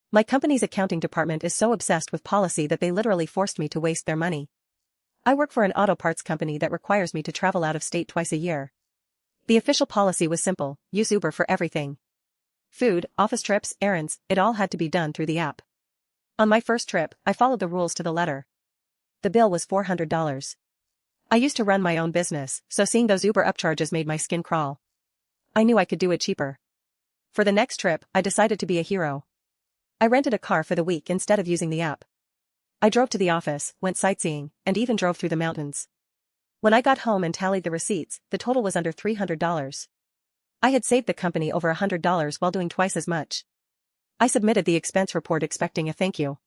My company's accounting department is so obsessed with policy that they literally forced me to waste their money. I work for an auto parts company that requires me to travel out of state twice a year. The official policy was simple: use Uber for everything. Food, office trips, errands, it all had to be done through the app. On my first trip, I followed the rules to the letter. The bill was $400. I used to run my own business, so seeing those Uber upcharges made my skin crawl. I knew I could do it cheaper. For the next trip, I decided to be a hero. I rented a car for the week instead of using the app. I drove to the office, went sightseeing, and even drove through the mountains. When I got home and tallied the receipts, the total was under $300. I had saved the company over $100 while doing twice as much. I submitted the expense report expecting a thank you.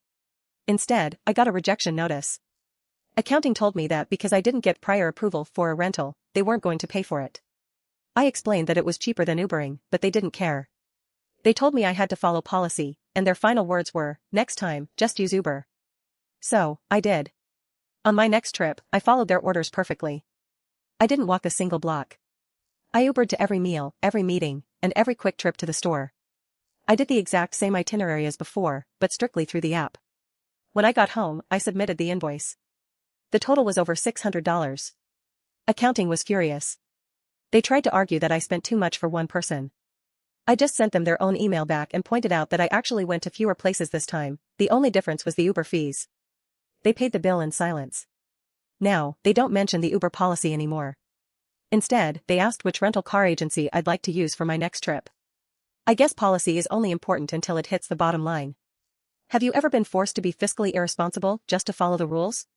Instead, I got a rejection notice. Accounting told me that because I didn't get prior approval for a rental, they weren't going to pay for it. I explained that it was cheaper than Ubering, but they didn't care. They told me I had to follow policy, and their final words were, "Next time, just use Uber." So, I did. On my next trip, I followed their orders perfectly. I didn't walk a single block. I Ubered to every meal, every meeting, and every quick trip to the store. I did the exact same itinerary as before, but strictly through the app. When I got home, I submitted the invoice. The total was over $600. Accounting was furious. They tried to argue that I spent too much for one person. I just sent them their own email back and pointed out that I actually went to fewer places this time. The only difference was the Uber fees. They paid the bill in silence. Now, they don't mention the Uber policy anymore. Instead, they asked which rental car agency I'd like to use for my next trip. I guess policy is only important until it hits the bottom line. Have you ever been forced to be fiscally irresponsible just to follow the rules?